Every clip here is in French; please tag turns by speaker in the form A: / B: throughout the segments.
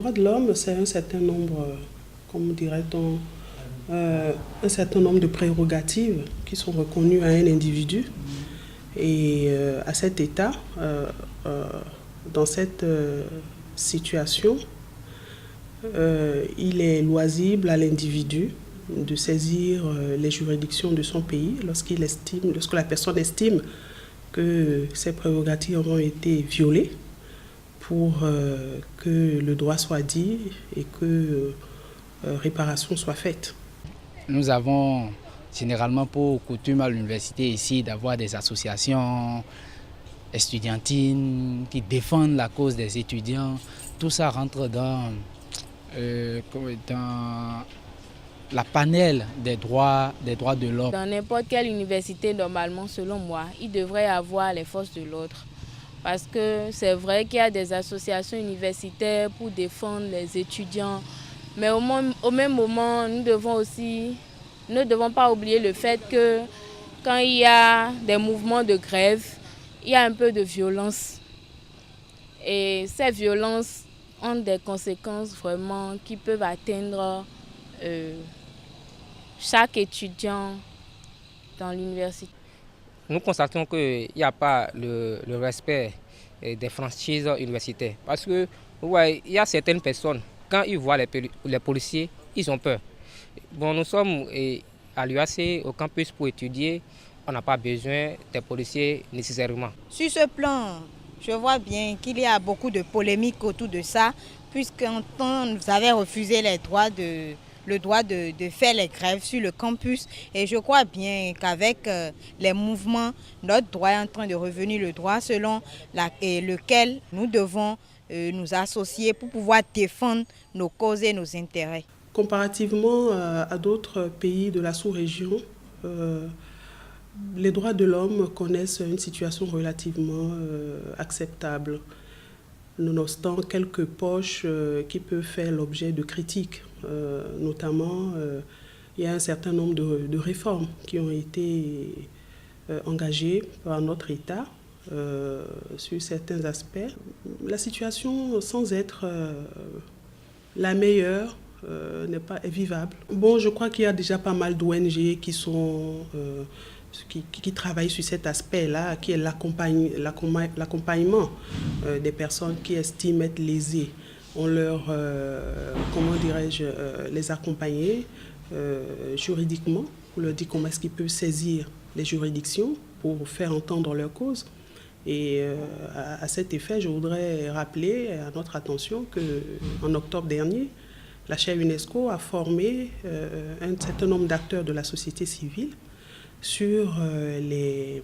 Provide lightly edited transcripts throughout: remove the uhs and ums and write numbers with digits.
A: Les droits de l'homme, c'est un certain nombre, comme dirait-on, un certain nombre de prérogatives qui sont reconnues à un individu et à cet état, dans cette situation, il est loisible à l'individu de saisir les juridictions de son pays lorsque la personne estime que ses prérogatives ont été violées, pour que le droit soit dit et que réparation soit faite.
B: Nous avons généralement pour coutume à l'université ici d'avoir des associations estudiantines qui défendent la cause des étudiants. Tout ça rentre dans la panel des droits de l'homme.
C: Dans n'importe quelle université, normalement, selon moi, il devrait y avoir les forces de l'ordre. Parce que c'est vrai qu'il y a des associations universitaires pour défendre les étudiants. Mais au même moment, nous ne devons pas oublier le fait que quand il y a des mouvements de grève, il y a un peu de violence. Et ces violences ont des conséquences vraiment qui peuvent atteindre chaque étudiant dans l'université.
D: Nous constatons qu'il n'y a pas le respect des franchises universitaires. Parce que ouais, il y a certaines personnes, quand ils voient les policiers, ils ont peur. Bon, nous sommes à l'UAC, au campus, pour étudier. On n'a pas besoin des policiers nécessairement.
E: Sur ce plan, je vois bien qu'il y a beaucoup de polémiques autour de ça, puisqu'en temps, nous avons refusé le droit de faire les grèves sur le campus. Et je crois bien qu'avec les mouvements, notre droit est en train de revenir, le droit selon lequel nous devons nous associer pour pouvoir défendre nos causes et nos intérêts.
A: Comparativement à d'autres pays de la sous-région, les droits de l'homme connaissent une situation relativement acceptable, nonobstant quelques poches qui peuvent faire l'objet de critiques. Notamment, il y a un certain nombre de réformes qui ont été engagées par notre État sur certains aspects. La situation, sans être la meilleure, n'est pas vivable. Bon, je crois qu'il y a déjà pas mal d'ONG qui travaillent sur cet aspect-là, qui est l'accompagnement des personnes qui estiment être lésées. On leur, les accompagner juridiquement, on leur dit comment est-ce qu'ils peuvent saisir les juridictions pour faire entendre leur cause. Et à cet effet, je voudrais rappeler à notre attention qu'en octobre dernier, la chaire UNESCO a formé un certain nombre d'acteurs de la société civile sur les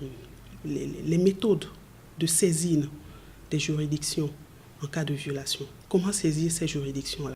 A: méthodes de saisine des juridictions en cas de violation. Comment saisir ces juridictions-là?